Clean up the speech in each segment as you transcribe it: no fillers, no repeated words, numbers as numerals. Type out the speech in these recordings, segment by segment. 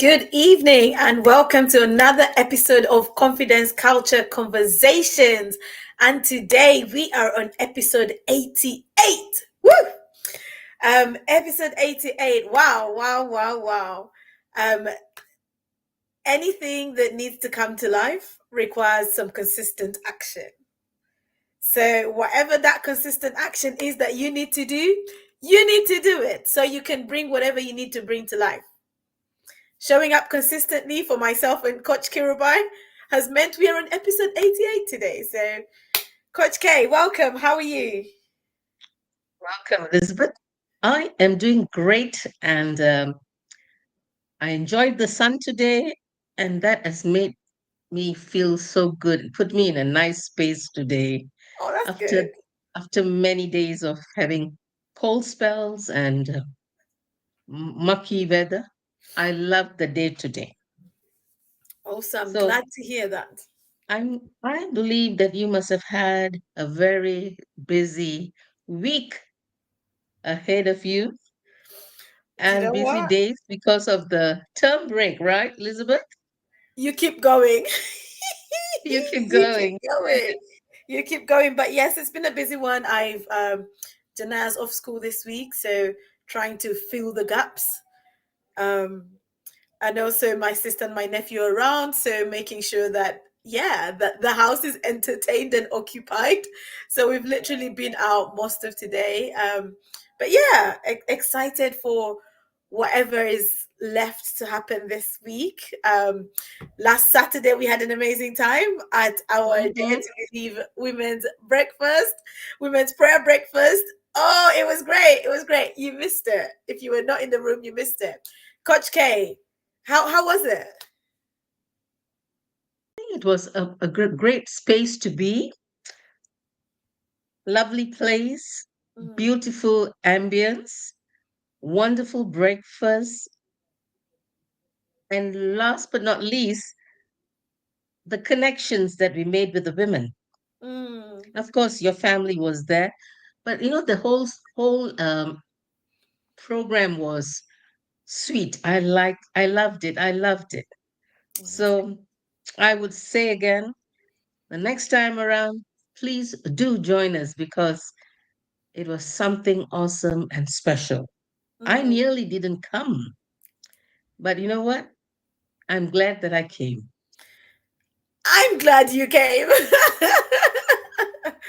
Good evening and welcome to another episode of Confidence Culture Conversations. And today we are on episode 88. Woo! Episode 88. Wow, wow, wow, wow. Um, Anything that needs to come to life requires some consistent action. So, whatever that consistent action is that you need to do, you need to do it so you can bring whatever you need to bring to life. Showing up consistently for myself and Coach Kirubai has meant we are on episode 88 today. So, Coach K, welcome. How are you? Welcome, Elizabeth. I am doing great and I enjoyed the sun today, and that has made me feel so good. It put me in a nice space today Oh, that's after good. after many days of having cold spells and mucky weather. I love the day today. Awesome. So Glad to hear that. I believe that you must have had a very busy week ahead of you Do you and know busy what? days because of the term break, right, Elizabeth? You keep going. You keep You keep going. going. You keep going. But yes, it's been a busy one. I've Jana's off school this week, so trying to fill the gaps. Um and also my sister and my nephew are around, so making sure that that the house is entertained and occupied. So we've literally been out most of today, but yeah, excited for whatever is left to happen this week. Last Saturday we had an amazing time at our Dare Hmm. to Believe women's prayer breakfast. Oh, it was great, it was great. You missed it. If you were not in the room, you missed it. Coach K, how was it? It was a great space to be, lovely place, Mm, beautiful ambience, wonderful breakfast, and last but not least, the connections that we made with the women. mm, Of course, your family was there, but the whole program was sweet. I loved it. I loved it. amazing. So I would say again, the next time around, please do join us because it was something awesome and special. I Mm. nearly didn't come, but you know what? I'm glad that I came. I'm glad you came.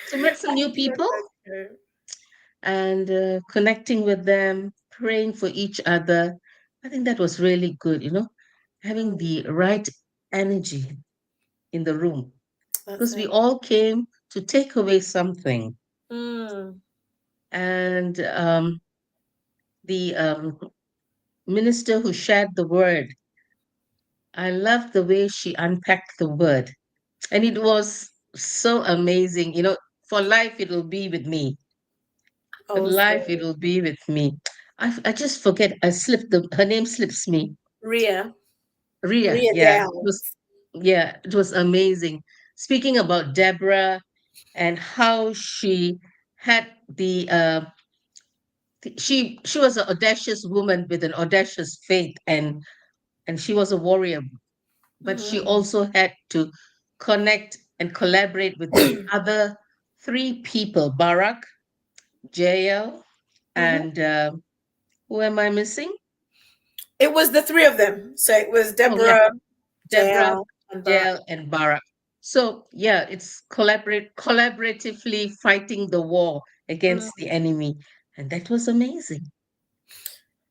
So met some I'm new so people glad you came. and connecting with them, praying for each other. I think that was really good, having Mm, the right energy in the room that's because we it. all came to take away something. Mm, And the minister who shared the word, I love the way she unpacked the word. And it was so amazing. For life, it will be with me. For life, it awesome. will be with me. I just forget. Her name slips me. Ria. Ria. Ria Yeah. Dale. It was amazing. Speaking about Deborah and how she had she was an audacious woman with an audacious faith, and she was a warrior, but she Mm, also had to connect and collaborate with the other three people, Barak, Jael, mhm. and who am I missing? It was the three of them. So it was Oh, yeah, Deborah, Deborah, Jael, and Barak. Jael, and Barak. So, yeah, it's collaboratively fighting the war Mm, against the enemy. And that was amazing.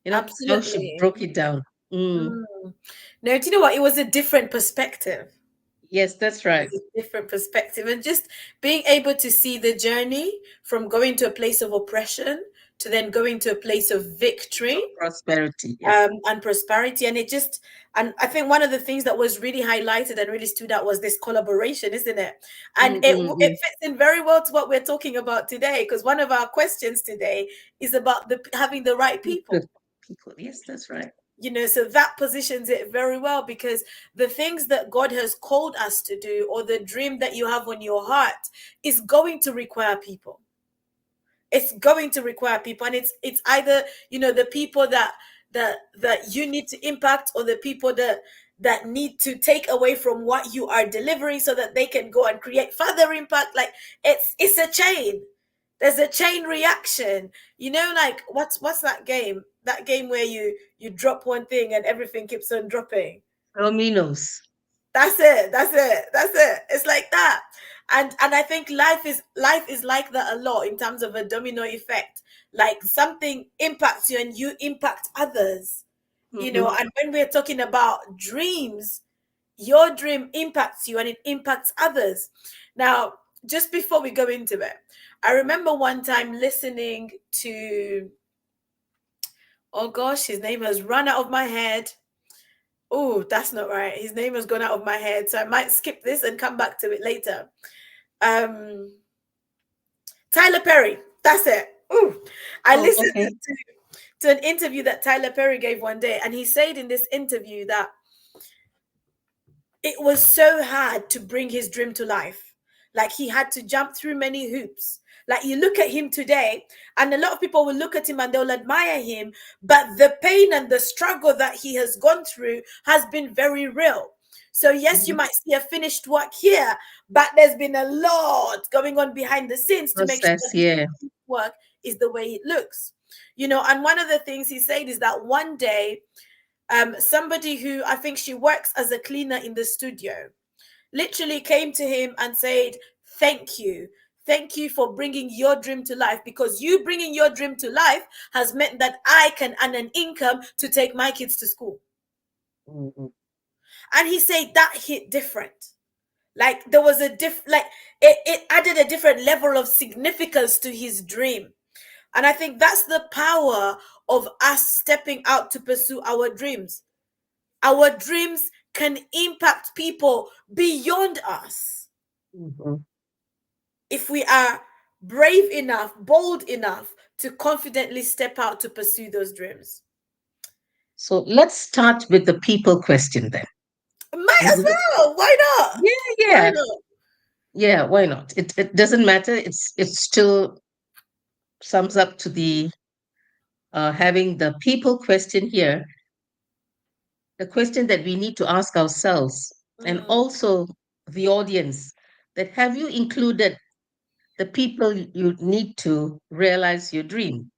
How she absolutely. broke it down. Mm, Mm. No, do you know what? It was a different perspective. yes, that's right. It's a different perspective, and just being able to see the journey from going to a place of oppression to then going to a place of victory, Prosperity. Yeah. and prosperity. And I think one of the things that was really highlighted and really stood out was this collaboration, isn't it? And Mm, mm, it mm. fits in very well to what we're talking about today, because one of our questions today is about the having the right People, people. people. Yes, that's right. So that positions it very well, because the things that God has called us to do, or the dream that you have on your heart, is going to require people. It's going to require people, and it's either the people that you need to impact, or the people that need to take away from what you are delivering so that they can go and create further impact. Like it's a chain. There's a chain reaction. Like what's that game? That game where you drop one thing and everything keeps on dropping. Dominos. That's it. That's it. That's it. It's like that. And I think life is like that a lot in terms of a domino effect. Like something impacts you and you impact others. Mm-hmm. And when we're talking about dreams, your dream impacts you and it impacts others. Now, just before we go into it, I remember one time listening to, oh gosh, his name has run out of my head. Oh, that's not right. His name has gone out of my head, so I might skip this and come back to it later. Um, Tyler Perry. That's it. Ooh, I Oh, listened okay. to an interview that Tyler Perry gave one day, and he said in this interview that it was so hard to bring his dream to life. Like he had to jump through many hoops. Like you look at him today, and a lot of people will look at him and they'll admire him, but the pain and the struggle that he has gone through has been very real. So, yes, you Mhm. might see a finished work here, but there's been a lot going on behind the scenes to make sure Process, that this yeah. work is the way it looks. And one of the things he said is that one day somebody who I think she works as a cleaner in the studio literally came to him and said, "Thank you. Thank you for bringing your dream to life, because you bringing your dream to life has meant that I can earn an income to take my kids to school." Mhm. And he said that hit different. Like there was like it added a different level of significance to his dream. And I think that's the power of us stepping out to pursue our dreams. Our dreams can impact people beyond us Mhm. if we are brave enough, bold enough to confidently step out to pursue those dreams. So let's start with the people question then. Might as Elizabeth? well. Why not? Yeah, Why yeah, not? yeah. Why not? It doesn't matter. It still sums up to the having the people question here, the question that we need to ask ourselves, and Mm, also the audience. That have you included the people you need to realize your dream?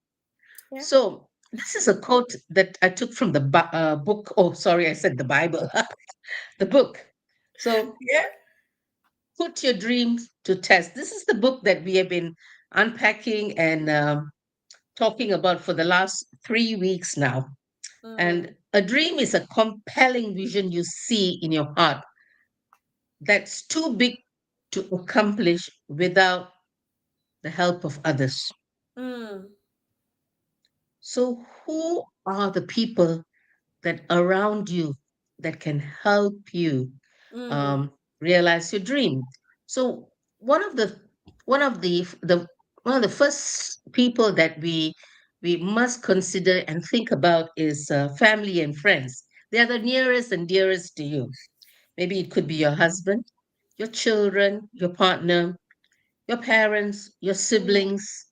yeah. So this is a quote that I took from the book. Oh, sorry, I said the Bible, the book. So Yeah. put your dreams to test. This is the book that we have been unpacking and talking about for the last 3 weeks now. Mm, And a dream is a compelling vision you see in your heart that's too big to accomplish without the help of others. mm, So, who are the people that around you that can help you mm, um, realize your dream? So, one of the one of the one of the first people that we must consider and think about is family and friends. They are the nearest and dearest to you. Maybe it could be your husband, your children, your partner, your parents, your mm, siblings,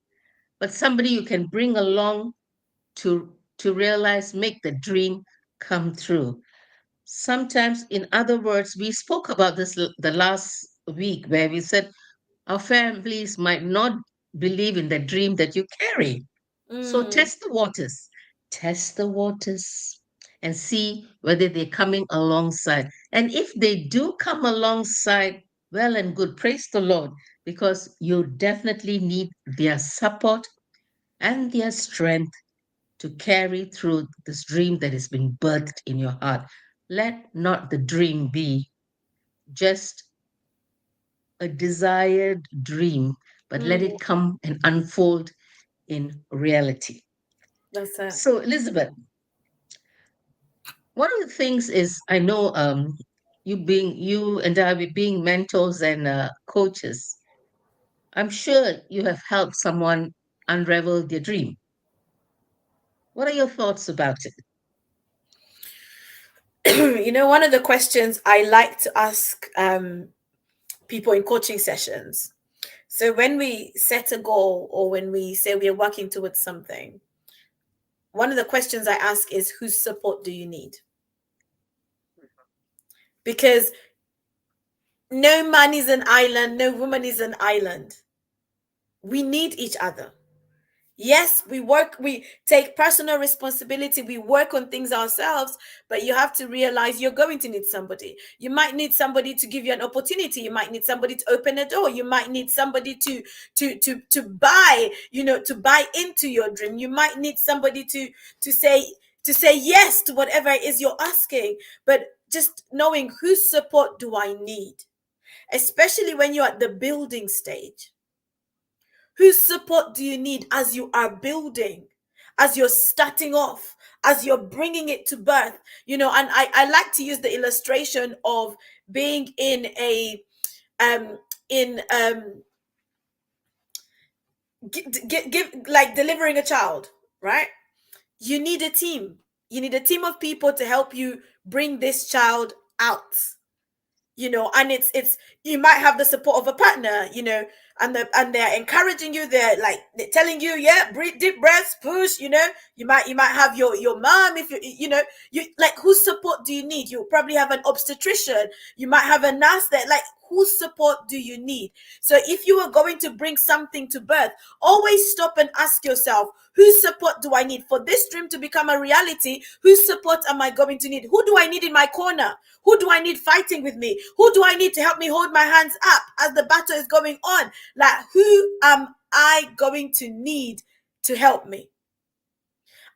but somebody you can bring along to realize, make the dream come true. Sometimes, in other words, we spoke about this the last week where we said our families might not believe in the dream that you carry. So mm, test the waters. Test the waters and see whether they're coming alongside. And if they do come alongside, well and good. Praise the Lord, because you definitely need their support and their strength to carry through this dream that has been birthed in your heart. Let not the dream be just a desired dream, but let mm. it come and unfold in reality. That's it. So, Elizabeth, one of the things is I know you and I we being mentors and coaches. I'm sure you have helped someone unravel their dream. What are your thoughts about it? One of the questions I like to ask people in coaching sessions. So when we set a goal or when we say we are working towards something, one of the questions I ask is, whose support do you need? Because no man is an island, no woman is an island. We need each other. Yes, we take personal responsibility, we work on things ourselves, but you have to realize you're going to need somebody. You might need somebody to give you an opportunity, you might need somebody to open a door, you might need somebody to buy, to buy into your dream. You might need somebody to say yes to whatever it is you're asking. But just knowing, whose support do I need, especially when you're at the building stage. Whose support do you need as you are building, as you're starting off, as you're bringing it to birth? And I like to use the illustration of being in a in like delivering a child, right? You need a team. You need a team of people to help you bring this child out. And it's you might have the support of a partner, and they're encouraging you, they're telling you, yeah, breathe, deep breaths, push. You might have your mom, if you like, whose support do you need? You probably have an obstetrician, you might have a nurse that, like, whose support do you need? So if you are going to bring something to birth, always stop and ask yourself, whose support do I need for this dream to become a reality? Whose support am I going to need? Who do I need in my corner? Who do I need fighting with me? Who do I need to help me hold my hands up as the battle is going on? Like, who am I going to need to help me?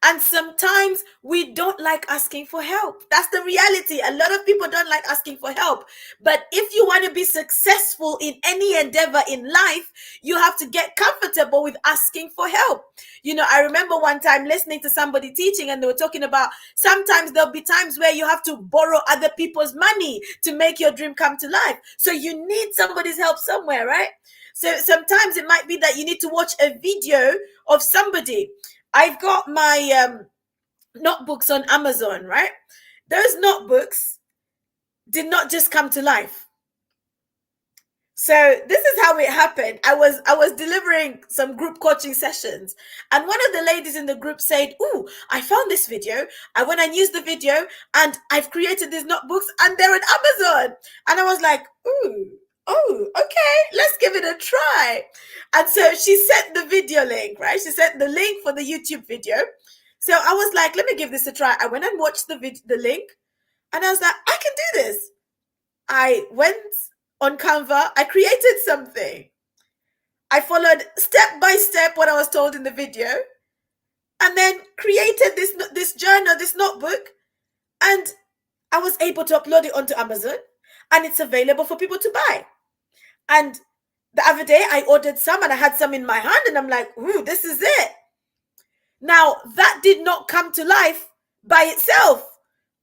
And sometimes we don't like asking for help. That's the reality. A lot of people don't like asking for help. But if you want to be successful in any endeavor in life, you have to get comfortable with asking for help. I remember one time listening to somebody teaching, and they were talking about sometimes there'll be times where you have to borrow other people's money to make your dream come to life. So you need somebody's help somewhere, right? So sometimes it might be that you need to watch a video of somebody. I've got my notebooks on Amazon, right? Those notebooks did not just come to life. So this is how it happened. I was delivering some group coaching sessions, and one of the ladies in the group said, "Ooh, I found this video. I went and used the video, and I've created these notebooks, and they're on Amazon." And I was like, "Ooh, oh, okay, let's give it a try." And so she sent the video link, right? She sent the link for the YouTube video. So I was like, let me give this a try. I went and watched the link, and I was like, I can do this. I went on Canva, I created something. I followed step by step what I was told in the video, and then created this journal, this notebook, and I was able to upload it onto Amazon, and it's available for people to buy. And the other day I ordered some, and I had some in my hand, and I'm like, ooh, this is it. Now, that did not come to life by itself.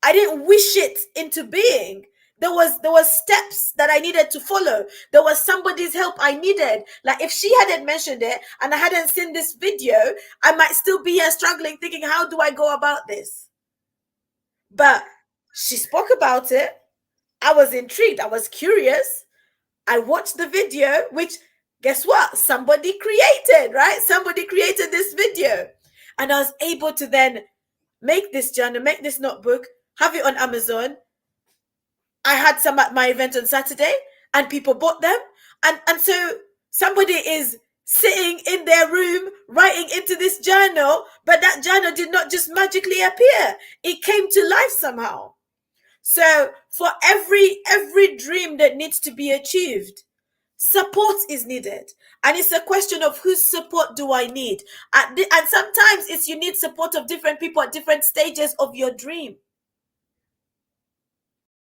I didn't wish it into being. There was steps that I needed to follow. There was somebody's help I needed. Like, if she hadn't mentioned it and I hadn't seen this video, I might still be here struggling, thinking, how do I go about this? But she spoke about it. I was intrigued. I was curious. I watched the video, which, guess what? Somebody created, right? Somebody created this video. And I was able to then make this journal, make this notebook, have it on Amazon. I had some at my event on Saturday, and people bought them. And so somebody is sitting in their room writing into this journal, but that journal did not just magically appear. It came to life somehow. So for every dream that needs to be achieved, support is needed. And it's a question of whose support do I need? And sometimes it's you need support of different people at different stages of your dream.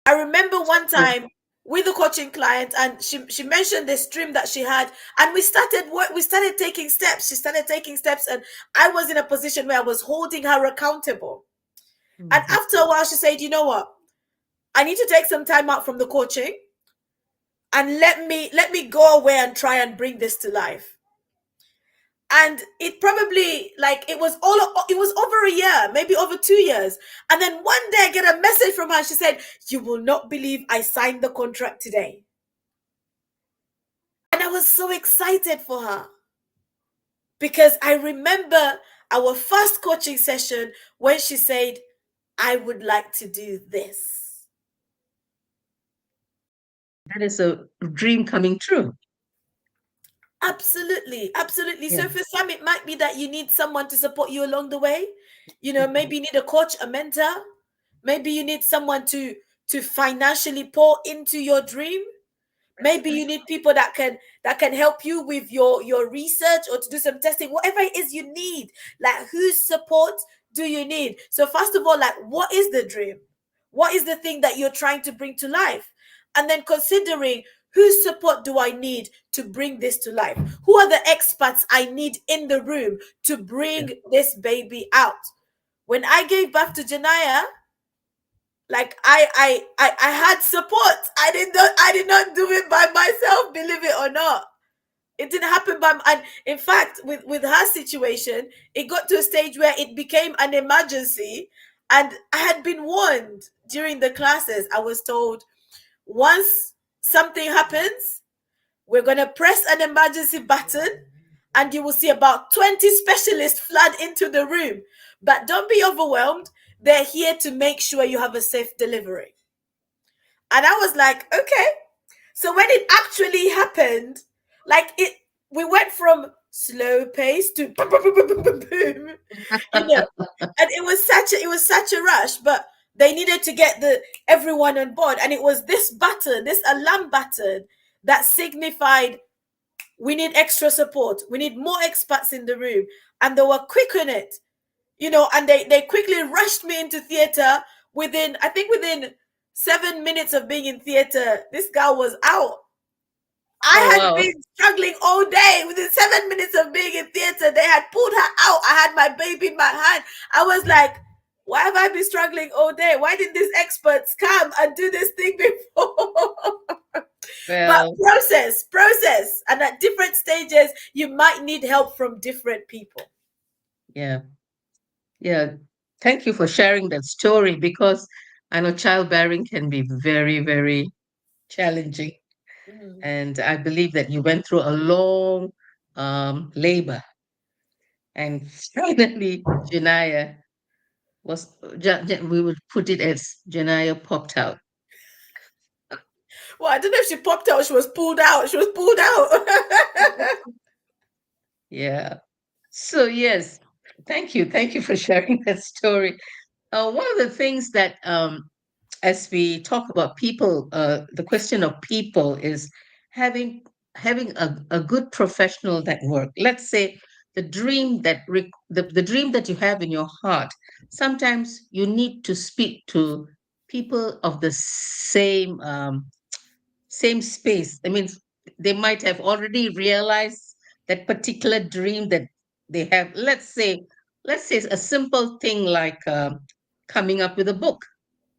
I remember one time with a coaching client, and she mentioned this dream that she had, and we started taking steps. She started taking steps, and I was in a position where I was holding her accountable. And after a while, she said, "You know what? I need to take some time out from the coaching, and let me go away and try and bring this to life." And it probably, like, it was over a year, maybe over 2 years. And then one day I get a message from her. She said, "You will not believe I signed the contract today." And I was so excited for her, because I remember our first coaching session when she said, I would like to do this. That is a dream coming true. Absolutely, absolutely. Yeah. So for some, it might be that you need someone to support you along the way. You know, maybe you need a coach, a mentor. Maybe you need someone to financially pour into your dream. Maybe you need people that can help you with your research or to do some testing, whatever it is you need. Like, whose support do you need? So first of all, like, what is the dream? What is the thing that you're trying to bring to life? And then considering, whose support do I need to bring this to life? Who are the experts I need in the room to Yeah. bring this baby out? When I gave birth to Janaya, like, I had support. I did not do it by myself, believe it or not. It didn't happen by and in fact, with her situation, it got to a stage where it became an emergency. And I had been warned during the classes. I was told, once something happens, we're going to press an emergency button, and you will see about 20 specialists flood into the room. But don't be overwhelmed. They're here to make sure you have a safe delivery. And I was like, okay. So when it actually happened, like, we went from slow pace to boom, boom, boom, boom, boom, boom, you know, and it was such a rush. But they needed to get the everyone on board, and it was this button, this alarm button, that signified, we need extra support, we need more experts in the room. And they were quick on it, and they quickly rushed me into theater. Within 7 minutes of being in theater, this girl was out. Oh, I had wow. been struggling all day. Within 7 minutes of being in theater, they had pulled her out. I had my baby in my hand. I was like, why have I been struggling all day? Why did these experts come and do this thing before? But Well, process. And at different stages, you might need help from different people. yeah. Yeah. Thank you for sharing that story because I know childbearing can be very, very challenging. Mm. And I believe that you went through a long labor. And finally, Janaya we would put it as Janaya popped out. Well, I don't know if she popped out, she was pulled out. She was pulled out. Yeah. So, yes, thank you. Thank you for sharing that story. One of the things that, as we talk about people, the question of people is having having a good professional network. Let's say the dream that you have in your heart. Sometimes you need to speak to people of the same space. I mean, they might have already realized that particular dream that they have. Let's say a simple thing like coming up with a book.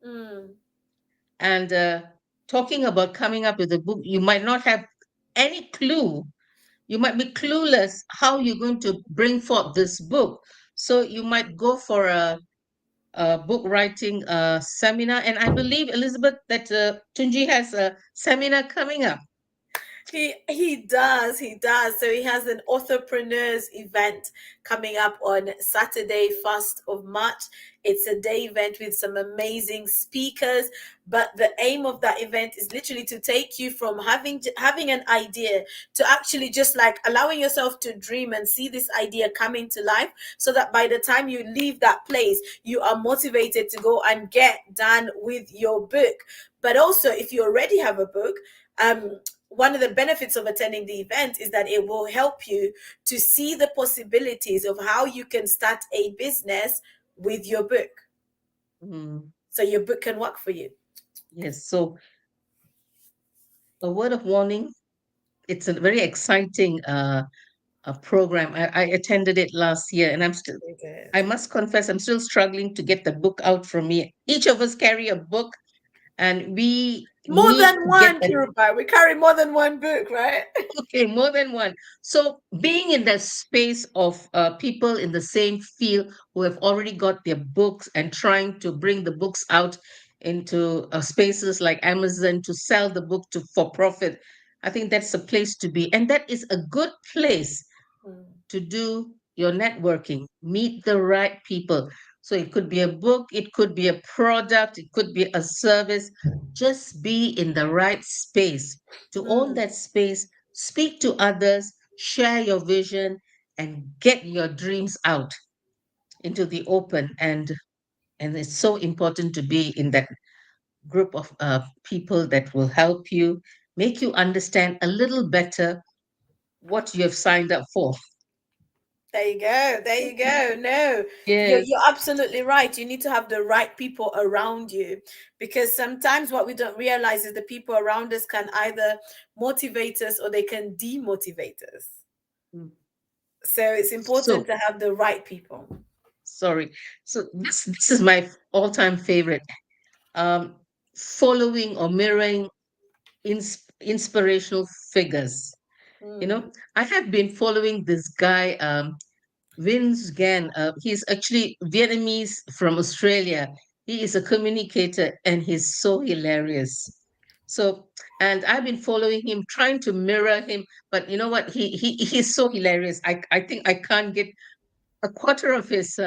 Mm, And talking about coming up with a book, you might not have any clue. You might be clueless how you're going to bring forth this book. So you might go for a book writing seminar. And I believe, Elizabeth, that Tunji has a seminar coming up. he does. So he has an entrepreneurs event coming up on Saturday, 1st of March. It's a day event with some amazing speakers. But the aim of that event is literally to take you from having an idea to actually just like allowing yourself to dream and see this idea coming to life, so that by the time you leave that place, you are motivated to go and get done with your book. But also, if you already have a book, one of the benefits of attending the event is that it will help you to see the possibilities of how you can start a business with your book, Mm, so your book can work for you. yes. So a word of warning. It's a very exciting program. I attended it last year, and Very good. I must confess, I'm still struggling to get the book out from me. Each of us carry a book, and we More need than to get one, that. Kirubai. We carry more than one book, right? Okay, more than one. So being in the space of people in the same field who have already got their books and trying to bring the books out into spaces like Amazon to sell the book to for profit, I think that's a place to be, and that is a good place Mm. to do your networking, meet the right people. So it could be a book, it could be a product, it could be a service. Just be in the right space. To own Mm. that space, speak to others, share your vision, and get your dreams out into the open. And it's so important to be in that group of people that will help you, make you understand a little better what you have signed up for. There you go. There you go. No, you're Yes. absolutely right. You need to have the right people around you, because sometimes what we don't realize is the people around us can either motivate us or they can demotivate us. Mm. So it's important So, to have the right people. sorry. So this is my all-time favorite. Um, Following or mirroring inspirational figures. You Mm. know, I have been following this guy, Vince Gan. He's actually Vietnamese from Australia. He is a communicator and he's so hilarious. So, and I've been following him, trying to mirror him. But you know what? He's so hilarious. I think I can't get a quarter of his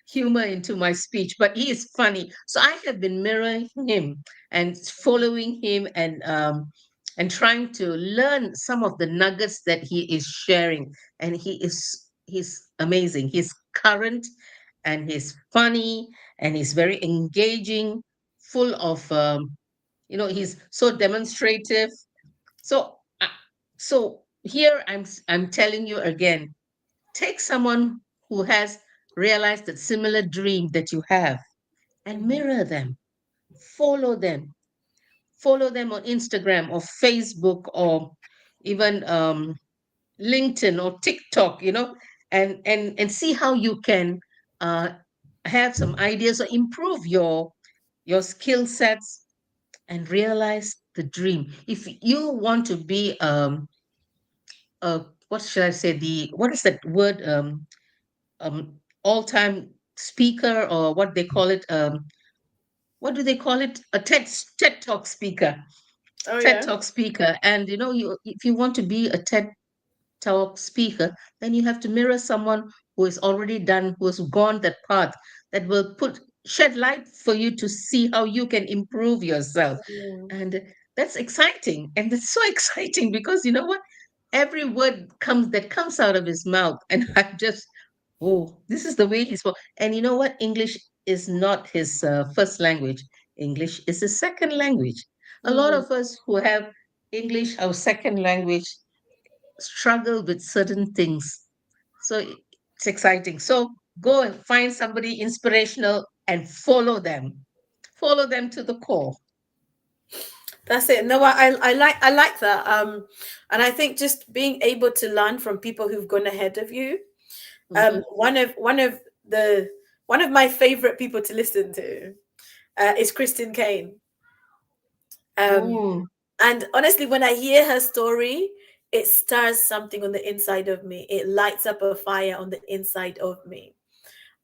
humor into my speech, but he is funny. So I have been mirroring him and following him and trying to learn some of the nuggets that he is sharing. And he's amazing. He's current and he's funny and he's very engaging, full of he's so demonstrative. So so here I'm telling you again, take someone who has realized that similar dream that you have and Mhm. mirror them, follow them, follow them on Instagram or Facebook or even LinkedIn or TikTok, and see how you can uh, have some ideas or improve your skill sets and realize the dream. If you want to be what should I say, the what is that word, all-time speaker, or what they call it, what do they call it, a TED Talk speaker, Oh TED yeah. Talk speaker. And you if you want to be a TED Talk speaker, then you have to mirror someone who is already done, who has gone that path, that will put shed light for you to see how you can improve yourself. Mm. And that's exciting, and it's so exciting because you know what, every word comes out of his mouth, and I just, oh, this is the way he spoke. And you know what, English is not his first language. English is his second language. A lot Mm. of us who have English our second language struggle with certain things. So it's exciting. So go and find somebody inspirational and follow them. Follow them to the core. That's it. No, I like that. And I think just being able to learn from people who've gone ahead of you. Hmm. The one of my favorite people to listen to is Kristen Kane. Um, Oh, and honestly, when I hear her story, it stirs something on the inside of me. It lights up a fire on the inside of me.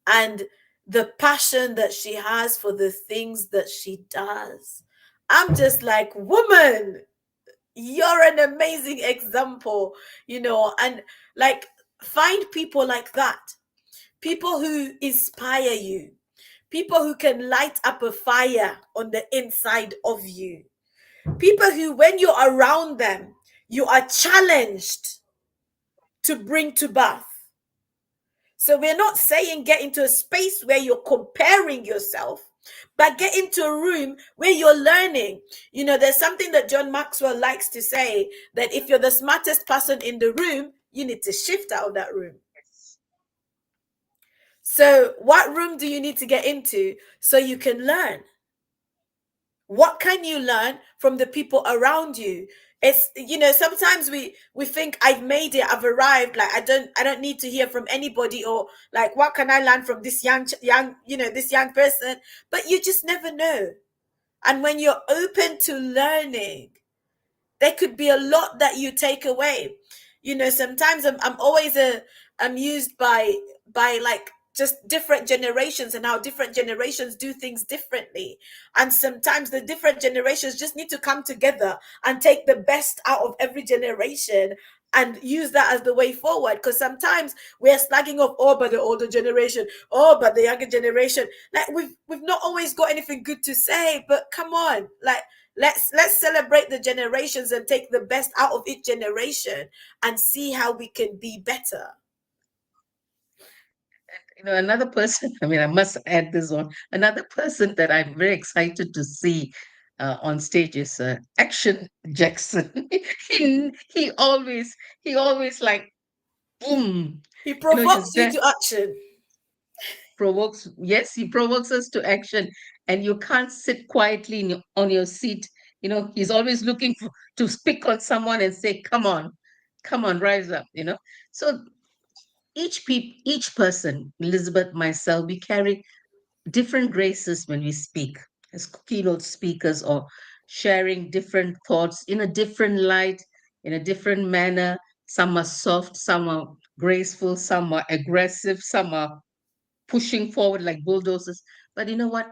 And the passion that she has for the things that she does. I'm just like, woman, you're an amazing example, and like, find people like that, people who inspire you, people who can light up a fire on the inside of you, people who, when you're around them, you are challenged to bring to birth. So we're not saying get into a space where you're comparing yourself, but get into a room where you're learning. There's something that John Maxwell likes to say, that if you're the smartest person in the room, you need to shift out of that room. So, what room do you need to get into so you can learn? What can you learn from the people around you? It's, sometimes we think, I've made it, I've arrived, like I don't need to hear from anybody, or like, what can I learn from this this young person? But you just never know. And when you're open to learning, there could be a lot that you take away. Sometimes I'm always amused by like, just different generations and how different generations do things differently. And sometimes the different generations just need to come together and take the best out of every generation and use that as the way forward. Because sometimes we're slagging off, oh, but the older generation, oh, but the younger generation. Like we've not always got anything good to say, but come on, like let's celebrate the generations and take the best out of each generation and see how we can be better. Another person, I mean, I must add this on. Another person that I'm very excited to see on stage is Action Jackson. he always, he always like, boom, He he's provokes you there, to action. provokes, yes, he provokes us to action. And you can't sit quietly on your seat. He's always looking to speak on someone and say, come on, rise up, So each person, Elizabeth, myself, we carry different graces when we speak as keynote speakers or sharing different thoughts in a different light, in a different manner. Some are soft, some are graceful, some are aggressive, some are pushing forward like bulldozers. But you know what?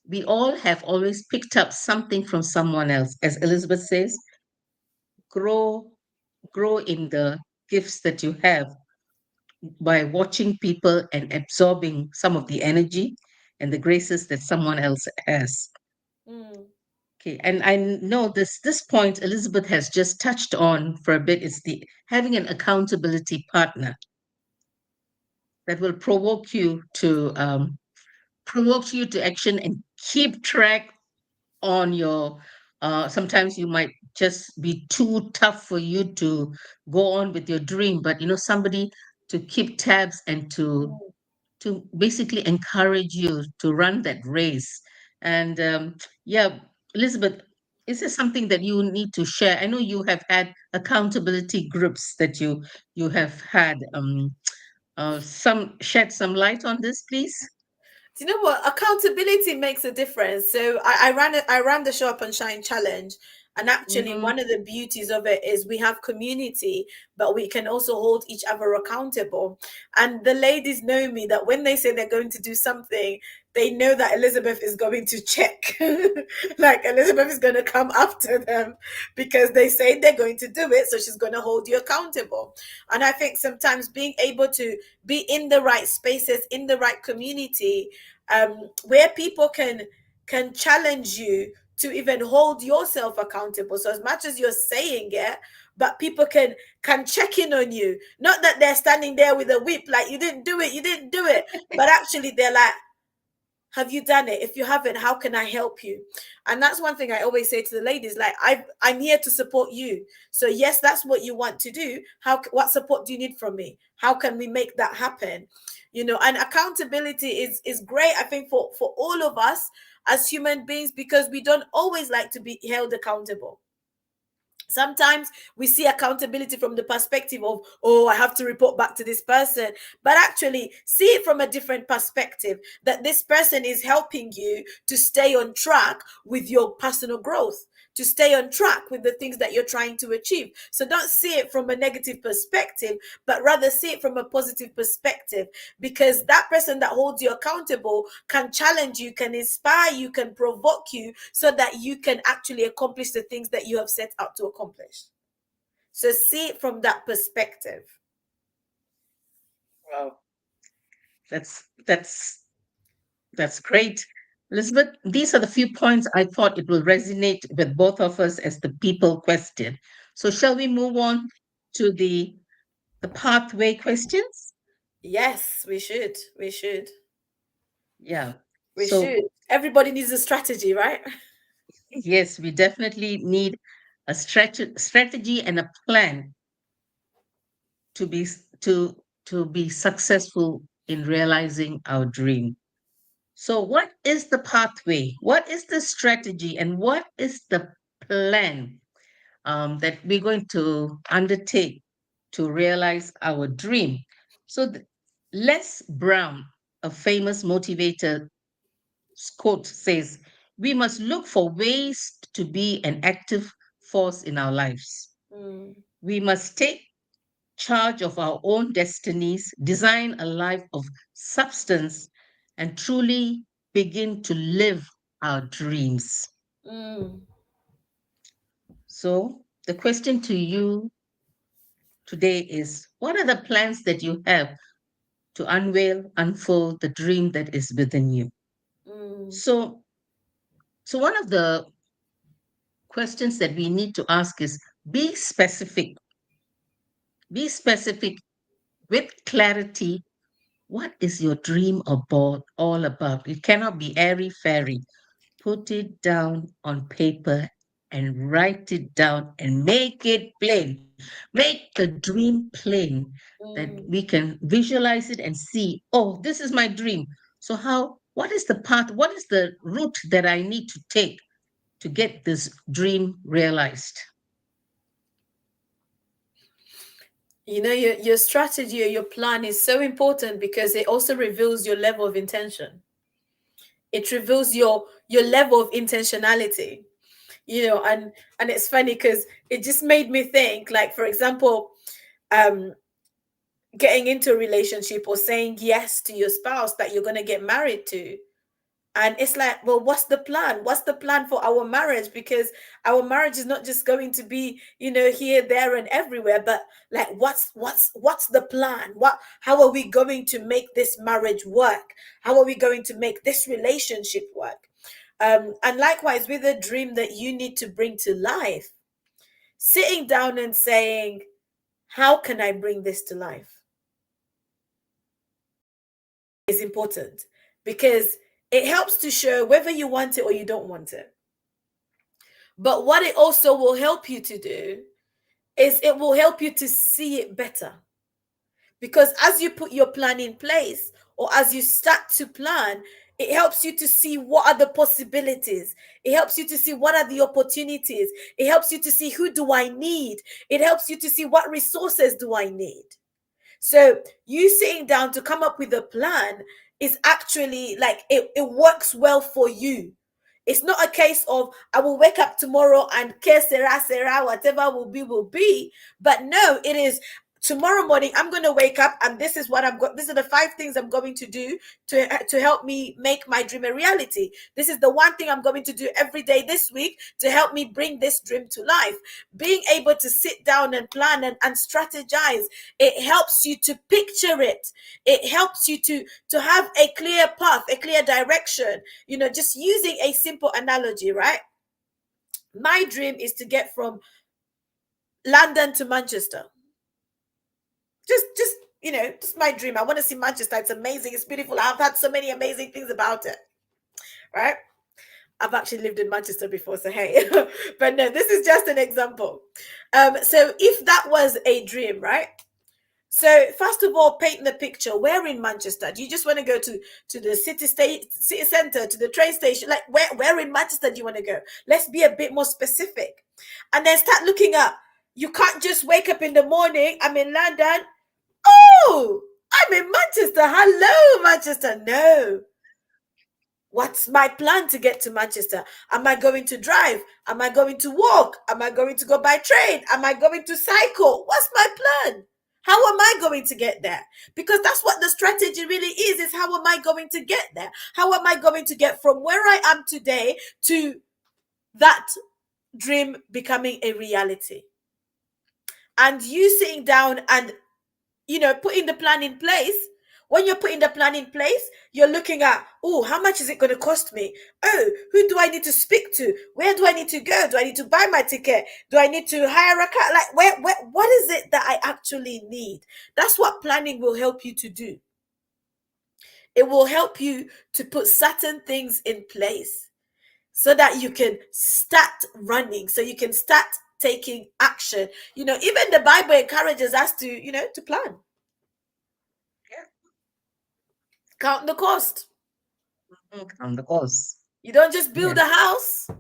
We all have always picked up something from someone else. As Elizabeth says, grow, grow in the gifts that you have by watching people and absorbing some of the energy and the graces that someone else has. Mm, Okay, and I know this point Elizabeth has just touched on for a bit is the having an accountability partner that will provoke you to action and keep track on your. Sometimes you might just be too tough for you to go on with your dream, but somebody to keep tabs and mm. to basically encourage you to run that race. And yeah, Elizabeth, is there something that you need to share? I know you have had accountability groups that you have had. Some shed some light on this, please. Do you know what? Accountability makes a difference. So I ran the Show Up and Shine challenge, and actually Mm-hmm. one of the beauties of it is we have community, but we can also hold each other accountable. And the ladies know me that when they say they're going to do something, they know that Elizabeth is going to check. Like Elizabeth is going to come after them because they say they're going to do it, so she's going to hold you accountable. And I think sometimes being able to be in the right spaces, in the right community, where people can challenge you to even hold yourself accountable. So as much as you're saying it, but people can check in on you. Not that they're standing there with a whip like you didn't do it, you didn't do it, but actually they're like, have you done it? If you haven't, how can I help you? And that's one thing I always say to the ladies, like I'm here to support you. So yes, that's what you want to do. What support do you need from me? How can we make that happen? And accountability is great, I think, for all of us as human beings, because we don't always like to be held accountable. Sometimes we see accountability from the perspective of, oh, I have to report back to this person. But actually, see it from a different perspective, that this person is helping you to stay on track with your personal growth, to stay on track with the things that you're trying to achieve. So don't see it from a negative perspective, but rather see it from a positive perspective, because that person that holds you accountable can challenge you, can inspire you, can provoke you, so that you can actually accomplish the things that you have set out to accomplish. So see it from that perspective. Wow, that's that's great. Elizabeth, these are the few points I thought it will resonate with both of us as the people question. So shall we move on to the pathway questions? Yes, we should. We should. Yeah. We should. So Everybody needs a strategy, right? yes, we definitely need a strategy and a plan to be to be successful in realizing our dream. So what is the pathway? What is the strategy and what is the plan that we're going to undertake to realize our dream? So Les Brown, a famous motivator, quote says, we must look for ways to be an active force in our lives. Mm, We must take charge of our own destinies, design a life of substance, and truly begin to live our dreams. mm. So, the question to you, today is, what are the plans that you have to unveil, unfold the dream that is within you? Mm. So, so one of the questions that we need to ask is, be specific. Be specific with clarity. What is your dream about, all about? It cannot be airy fairy. Put it down on paper and write it down and make it plain. Make the dream plain, that we Mm. can visualize it and see, oh, this is my dream. So, what is the path? What is the route that I need to take to get this dream realized? You know, your strategy or your plan is so important because it also reveals your level of intention. It reveals your level of intentionality. You know, and it's funny because it just made me think, like, for example, um getting into a relationship or saying yes to your spouse that you're going to get married to. And it's like, well, what's the plan? What's the plan for our marriage? Because our marriage is not just going to be, you know, here, there, and everywhere, but like, what's the plan? How are we going to make this marriage work? How are we going to make this relationship work? And likewise with a dream that you need to bring to life, sitting down and saying, how can I bring this to life? Is important because it helps to show whether you want it or you don't want it. But what it also will help you to do is it will help you to see it better. Because as you put your plan in place or as you start to plan, it helps you to see what are the possibilities. It helps you to see what are the opportunities. It helps you to see, who do I need? It helps you to see, what resources do I need? So you sitting down to come up with a plan is actually like, it works well for you. It's not a case of, I will wake up tomorrow and que sera, whatever will be. But no, it is, tomorrow morning I'm going to wake up and this is what I'm going, these are the 5 things I'm going to do to help me make my dream a reality. This is the one thing I'm going to do every day this week to help me bring this dream to life. Being able to sit down and plan and strategize, it helps you to picture it. It helps you to have a clear path, a clear direction. You know, just using a simple analogy, right? My dream is to get from London to Manchester. Just you know, just my dream. I want to see Manchester. It's amazing. It's beautiful. I've had so many amazing things about it, right? I've actually lived in Manchester before, so hey. But no, this is just an example. So if that was a dream, right? So first of all, paint the picture. Where in Manchester? Do you just want to go to the city center, to the train station? Like, where in Manchester do you want to go? Let's be a bit more specific. And then start looking up. You can't just wake up in the morning, I'm in London. Oh, I'm in Manchester. Hello, Manchester. No. What's my plan to get to Manchester? Am I going to drive? Am I going to walk? Am I going to go by train? Am I going to cycle? What's my plan? How am I going to get there? Because that's what the strategy really is how am I going to get there? How am I going to get from where I am today to that dream becoming a reality? And you sitting down and, you know, putting the plan in place. When you're putting the plan in place, you're looking at, oh, how much is it going to cost me? Oh, who do I need to speak to? Where do I need to go? Do I need to buy my ticket? Do I need to hire a car? Like, what is it that I actually need? That's what planning will help you to do. It will help you to put certain things in place so that you can start running, so you can start taking action. You know, even the Bible encourages us to, you know, to plan. Count the cost. Count the cost. You don't just build Yes, a house.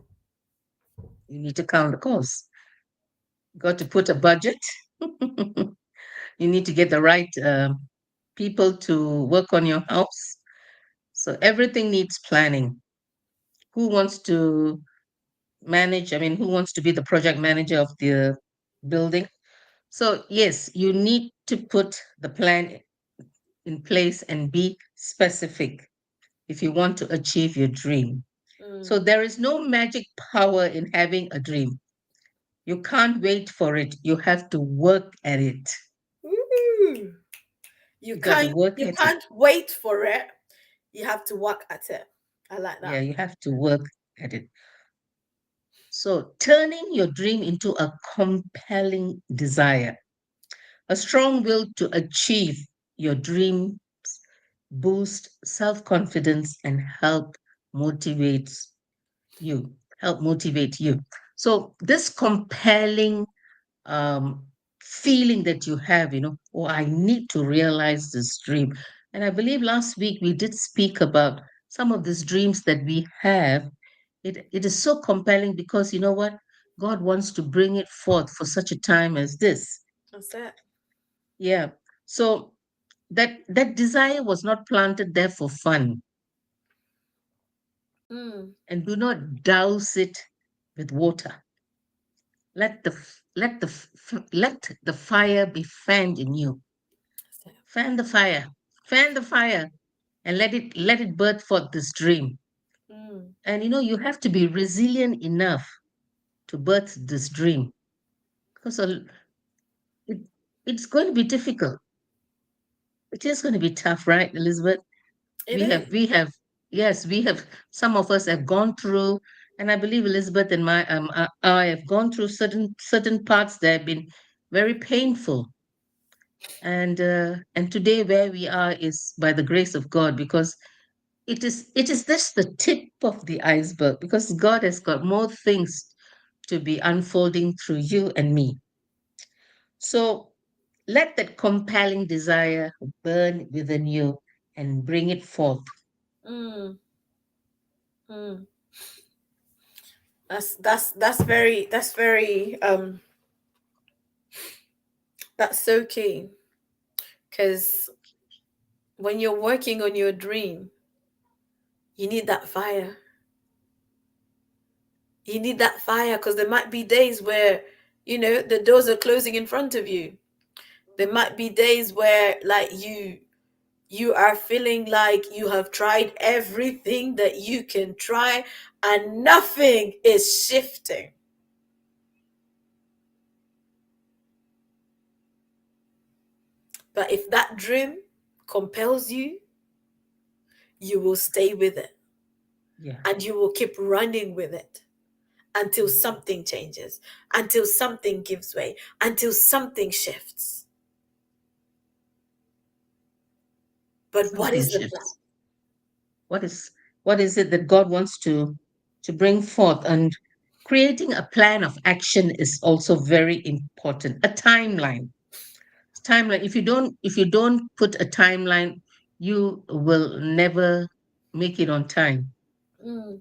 you need to count the cost. Got to put a budget. You need to get the right people to work on your house. So everything needs planning. Who wants to manage? I mean, who wants to be the project manager of the building? So, yes, you need to put the plan in place and be specific if you want to achieve your dream. So, Mm, there is no magic power in having a dream. You can't wait for it. You have to work at it. Ooh. You You got to can't work you at it. can't wait for it. You have to work at it. I like Yeah, that. you have to work at it. So, turning your dream into a compelling desire, a strong will to achieve your dreams boost self-confidence and motivates help motivate you. So this compelling um, feeling that you have, oh, I need to realize this dream. And I believe last week we did speak about some of these dreams that we have. It is so compelling because you know what? God wants to bring it forth for such a time as this. That's it. Yeah. So that desire was not planted there for fun. Mm. And do not douse it with water. Let the fire be fanned in you. That's it. Fan the fire. Fan the fire and let it birth forth this dream. Mm. And you have to be resilient enough to birth this dream because it, it's going to be difficult. It is going to be tough, right, Elizabeth? It We is. have, we have, yes, we have, some of us have gone through, and I believe Elizabeth and I have gone through certain parts that have been very painful. And today where we are is by the grace of God because it is just the tip of the iceberg because God has got more things to be unfolding through you and me. So let that compelling desire burn within you and bring it forth. Mm. Mm. That's very that's so key because when you're working on your dream, you need that fire. You need that fire because there might be days where the doors are closing in front of you. There might be days where like you are feeling like you have tried everything that you can try and nothing is shifting. But if that dream compels you, you will stay with it Yeah. and you will keep running with it until something changes, until something gives way, until something shifts. But what Something is the plan? shifts. What is what is it that God wants to bring forth? And creating a plan of action is also very important. A timeline. If you don't put a timeline, you will never make it on time. Mm,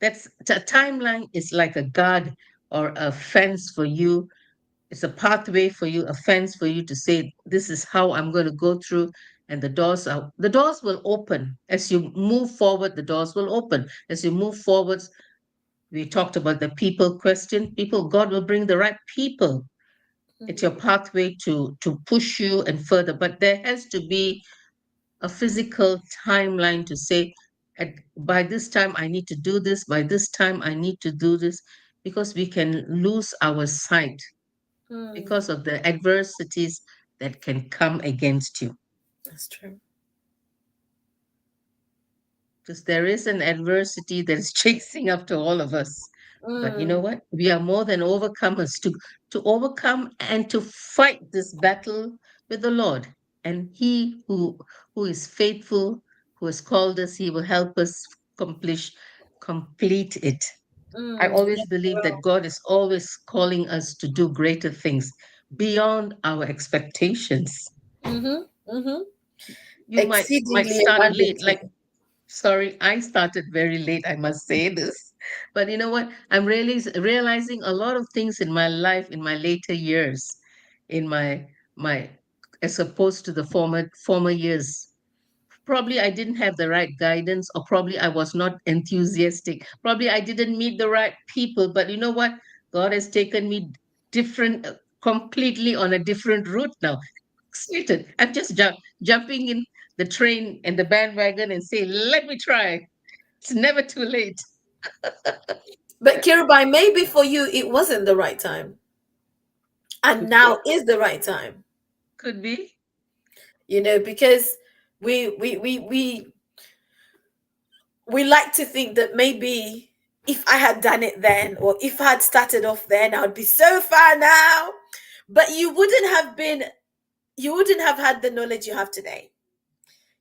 A timeline is like a guard or a fence for you. It's a pathway for you, a fence for you to say, this is how I'm going to go through. And the doors will open. As you move forward, the doors will open. As you move forwards, we talked about the people question. God will bring the right people at your mhm, pathway to push you and further. But there has to be a physical timeline to say, by this time I need to do this, by this time I need to do this, because we can lose our sight mm. because of the adversities that can come against you. That's true. Because there is an adversity that is chasing after all of us. But you know Mm, what? We are more than overcomers to overcome and to fight this battle with the Lord. And He who is faithful, who has called us, He will help us accomplish complete it. I always yes, believe that well. God is always calling us to do greater things beyond our expectations. Mm-hmm, mm-hmm. You might Exceedingly start late, abundantly. like sorry, I started very late, I must say this. But you know what? I'm really realizing a lot of things in my life in my later years, in my as opposed to the former years. Probably I didn't have the right guidance, or probably I was not enthusiastic. Probably I didn't meet the right people. But you know what? God has taken me different, completely on a different route now. Excited. I'm just jumping in the train and the bandwagon and say, let me try. It's never too late. But Kirubai, maybe for you it wasn't the right time, and Could be. now is the right time. Could be. Because we like to think that maybe if I had done it then, or if I had started off then, I would be so far now. But you wouldn't have had the knowledge you have today.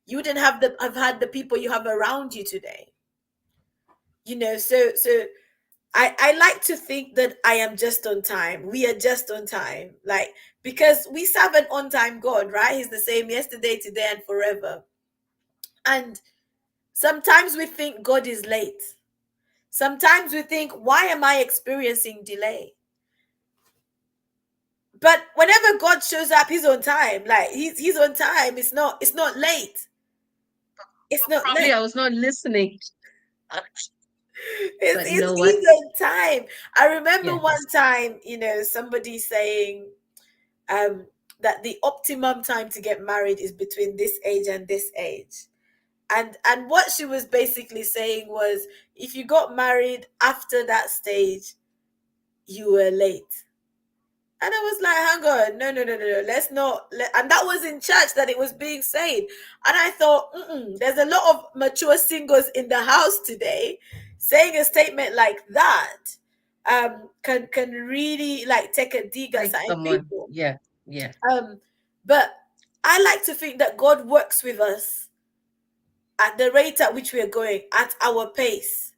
You wouldn't have had the people you have around you today. So I like to think that I am just on time. We are just on time. Like, because we serve an on time God, right? He's the same yesterday, today, and forever. And sometimes we think God is late. Sometimes we think, why am I experiencing delay? But whenever God shows up, he's on time. Like, he's on time. It's not late. It's not Probably late. I was not listening. Uh, It's, But you know it's what? he's on time. I remember Yes. one time, somebody saying um that the optimum time to get married is between this age and this age. And what she was basically saying was, if you got married after that stage, you were late. And I was like, hang on, no, no, no, no, no, let's not. And that was in church that it was being said. And I thought, there's a lot of mature singles in the house today. Saying a statement like that can really like take a dig at Like certain someone. people. Yeah. Yeah. Um, but I like to think that God works with us at the rate at which we are going, at our pace,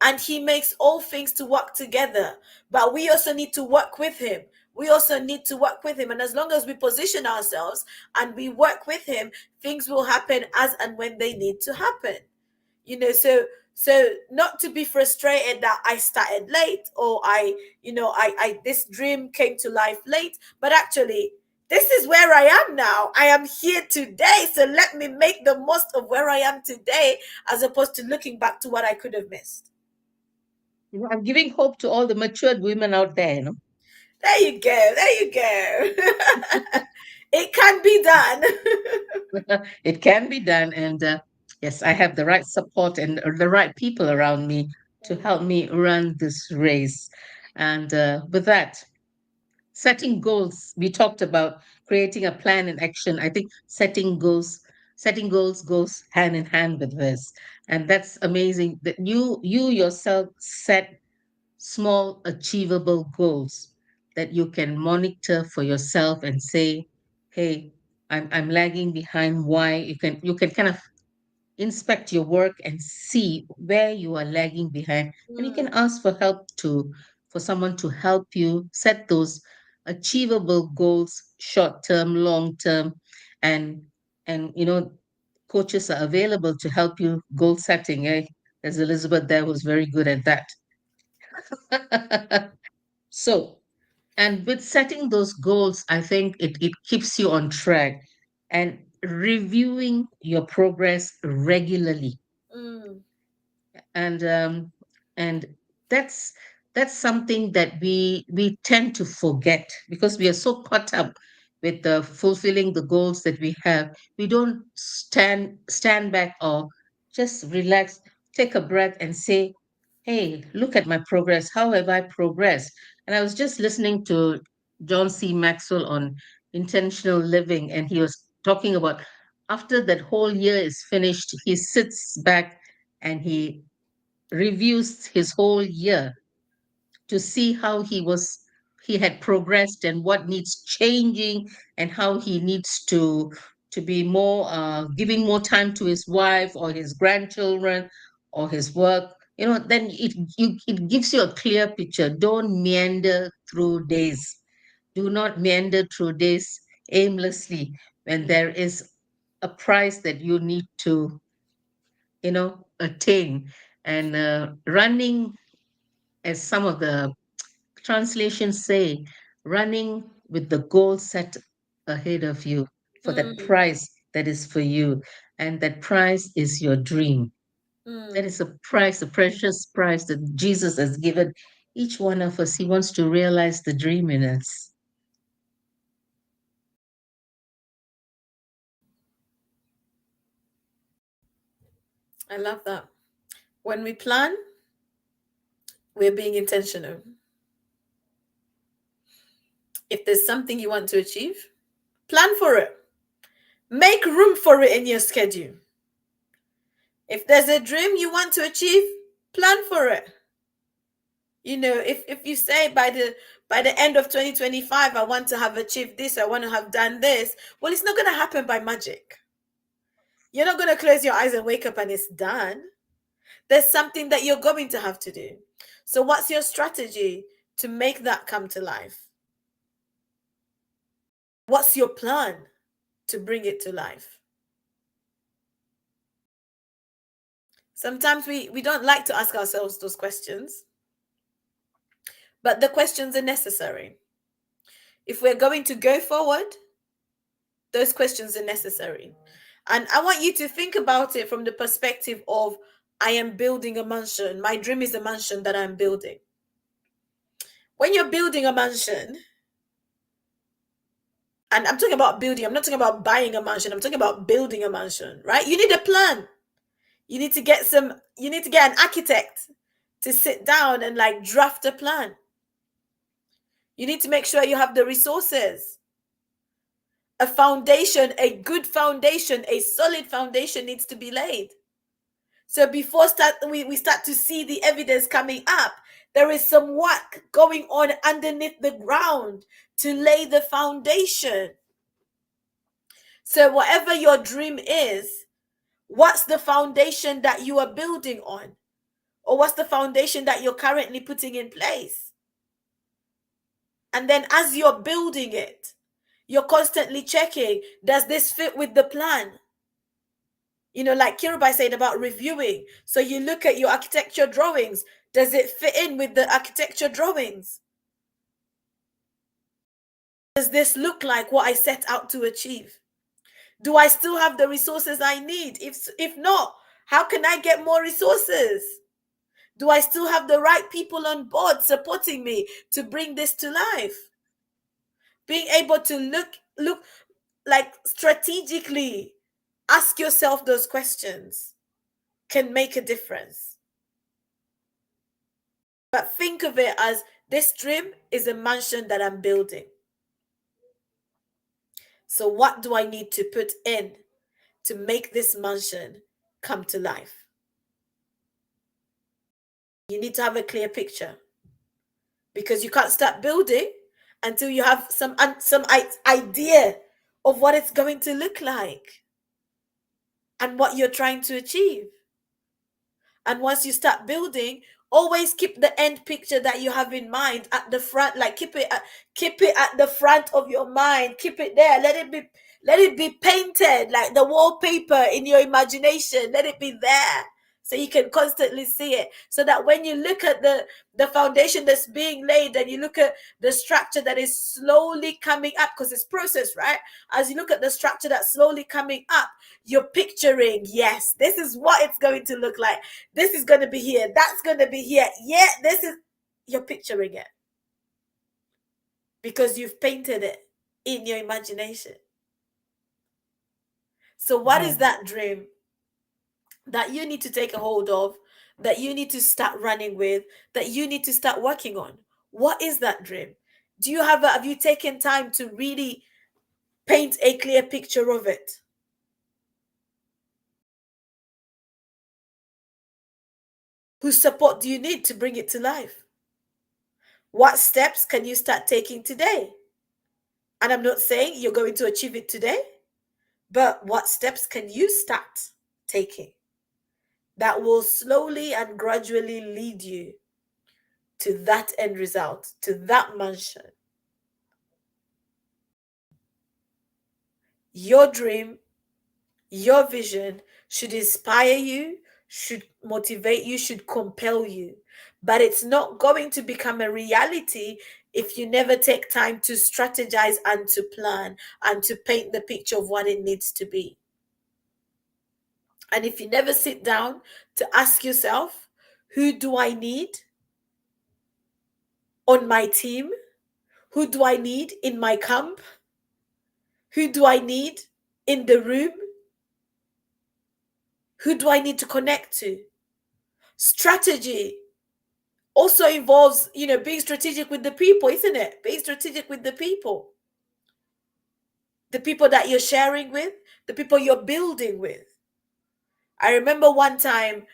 and he makes all things to work together. But we also need to work with him. And as long as we position ourselves and we work with him, things will happen as and when they need to happen. So not to be frustrated that I started late, or I this dream came to life late, but actually this is where I am now. I am here today, so let me make the most of where I am today, as opposed to looking back to what I could have missed. I'm giving hope to all the matured women out there. There you go. There you go. It can be done. It can be done. And yes, I have the right support and the right people around me to help me run this race. And with that, setting goals, we talked about creating a plan and action. I think setting goals goes hand in hand with this. And that's amazing that you yourself set small achievable goals that you can monitor for yourself and say, hey, I'm lagging behind. Why? You can kind of inspect your work and see where you are lagging behind, and you can Mm, ask for help to for someone to help you set those achievable goals, short term, long term. And coaches are available to help you goal setting. There's Elizabeth there who's very good at that. So, and with setting those goals, I think it keeps you on track, and reviewing your progress regularly. mm, And um, and that's that's something that we tend to forget because we are so caught up with the fulfilling the goals that we have. We don't stand back or just relax, take a breath and say, hey, look at my progress. How have I progressed? And I was just listening to John C. Maxwell on intentional living, and he was talking about after that whole year is finished, he sits back and he reviews his whole year to see how he had progressed and what needs changing, and how he needs to be more giving more time to his wife or his grandchildren or his work. Then it gives you a clear picture. Don't meander through days. Do not meander through days aimlessly when mm, there is a price that you need to attain. And running, as some of the translations say, running with the goal set ahead of you for that mm, prize that is for you. And that prize is your dream. That mm. is a prize, a precious prize that Jesus has given each one of us. He wants to realize the dream in us. I love that. When we plan, We're being intentional. If there's something you want to achieve, plan for it. Make room for it in your schedule. If there's a dream you want to achieve, plan for it. If you say by the end of 2025 I want to have achieved this, I want to have done this, well, it's not going to happen by magic. You're not going to close your eyes and wake up and it's done. There's something that you're going to have to do. So what's your strategy to make that come to life? What's your plan to bring it to life? Sometimes we don't like to ask ourselves those questions, but the questions are necessary. If we're going to go forward, those questions are necessary. And I want you to think about it from the perspective of, I am building a mansion. My dream is a mansion that I'm building. When you're building a mansion, and I'm talking about building, I'm not talking about buying a mansion, I'm talking about building a mansion, right? You need a plan. You need to get an architect to sit down and like draft a plan. You need to make sure you have the resources. A foundation, a good foundation, a solid foundation needs to be laid. So before we start to see the evidence coming up, there is some work going on underneath the ground to lay the foundation. So whatever your dream is, what's the foundation that you are building on? Or what's the foundation that you're currently putting in place? And then as you're building it, you're constantly checking, does this fit with the plan? Like Kirubai said about reviewing. So you look at your architecture drawings. Does it fit in with the architecture drawings? Does this look like what I set out to achieve? Do I still have the resources I need? If not, how can I get more resources? Do I still have the right people on board supporting me to bring this to life? Being able to look like strategically ask yourself those questions can make a difference. But think of it as, this dream is a mansion that I'm building. So what do I need to put in to make this mansion come to life? You need to have a clear picture, because you can't start building until you have some idea of what it's going to look like and what you're trying to achieve. And once you start building, always keep the end picture that you have in mind at the front. Like keep it at the front of your mind. Keep it there. Let it be painted like the wallpaper in your imagination. Let it be there, so you can constantly see it, so that when you look at the foundation that's being laid, and you look at the structure that is slowly coming up, because it's process, right? As you look at the structure that's slowly coming up, you're picturing, yes, this is what it's going to look like. This is going to be here. That's going to be here. Yeah, you're picturing it, because you've painted it in your imagination. So what is that dream that you need to take a hold of, that you need to start running with, that you need to start working on? What is that dream? Have you taken time to really paint a clear picture of it? Whose support do you need to bring it to life? What steps can you start taking today? And I'm not saying you're going to achieve it today, but what steps can you start taking that will slowly and gradually lead you to that end result, to that mansion? Your dream, your vision should inspire you, should motivate you, should compel you. But it's not going to become a reality if you never take time to strategize and to plan and to paint the picture of what it needs to be. And if you never sit down to ask yourself, who do I need on my team? Who do I need in my camp? Who do I need in the room? Who do I need to connect to? Strategy also involves, being strategic with the people, isn't it? Being strategic with the people that you're sharing with, the people you're building with. I remember one time,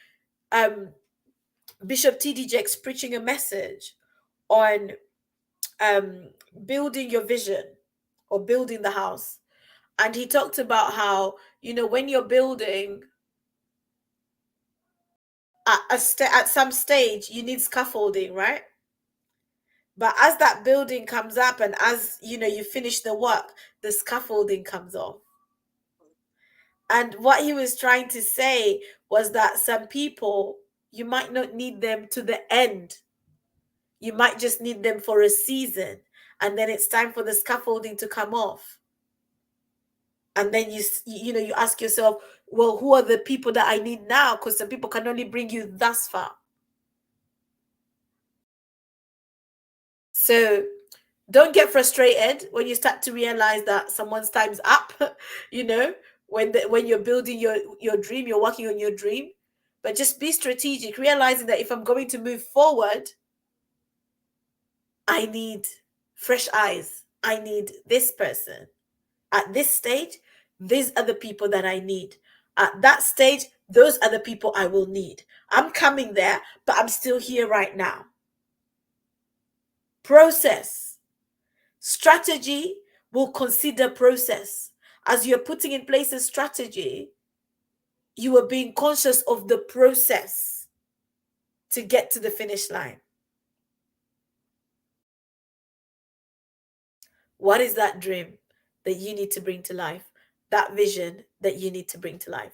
um, Bishop T.D. Jakes preaching a message on um, building your vision or building the house. And he talked about how, when you're building, at some stage, you need scaffolding, right? But as that building comes up and as, you finish the work, the scaffolding comes off. And what he was trying to say was that some people, you might not need them to the end. You might just need them for a season. And then it's time for the scaffolding to come off. And then you ask yourself, well, who are the people that I need now? Because some people can only bring you thus far. So don't get frustrated when you start to realize that someone's time's up. you know when you're building your dream, you're working on your dream. But just be strategic, realizing that if I'm going to move forward, I need fresh eyes. I need this person at this stage. These are the people that I need at that stage. Those are the people I will need. I'm coming there, but I'm still here right now. Process. Strategy will consider process. As you're putting in place a strategy, you are being conscious of the process to get to the finish line. What is that dream that you need to bring to life? That vision that you need to bring to life?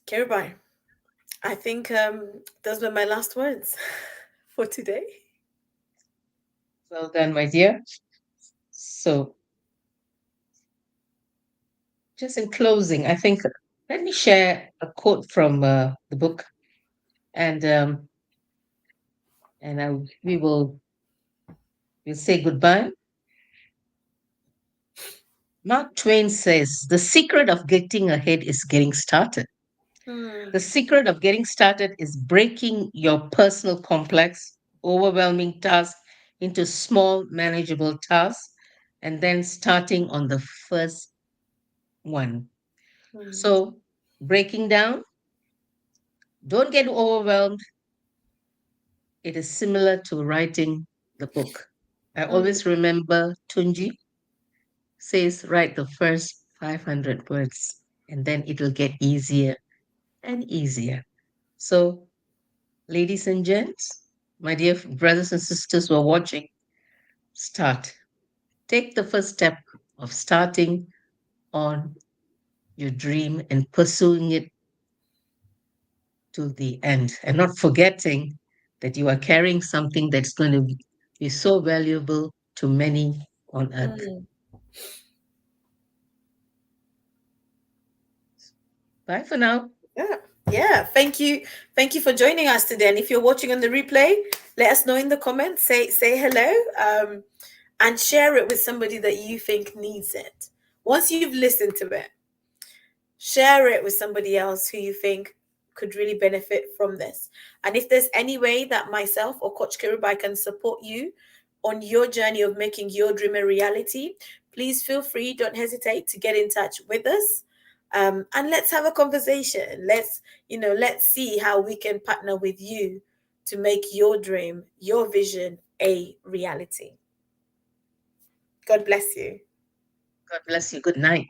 Kirubai, I think those were my last words for today. Well done, my dear. So, just in closing, I think let me share a quote from the book, and we will we'll say goodbye. Mark Twain says, "The secret of getting ahead is getting started. Hmm. The secret of getting started is breaking your personal complex, overwhelming tasks into small, manageable tasks, and then starting on the first one." Hmm. So, breaking down, don't get overwhelmed. It is similar to writing the book. I Hmm. always remember Tunji says, write the first 500 words, and then it will get easier and easier. So, ladies and gents, my dear brothers and sisters who are watching, start. Take the first step of starting on your dream and pursuing it to the end, and not forgetting that you are carrying something that's going to be so valuable to many on earth. Hmm. Bye for now. Yeah. Yeah. Thank you. Thank you for joining us today. And if you're watching on the replay, let us know in the comments. Say hello. And share it with somebody that you think needs it. Once you've listened to it, share it with somebody else who you think could really benefit from this. And if there's any way that myself or Coach Kirubai can support you on your journey of making your dream a reality, please feel free. Don't hesitate to get in touch with us. And let's have a conversation. Let's see how we can partner with you to make your dream, your vision a reality. God bless you. God bless you. Good night.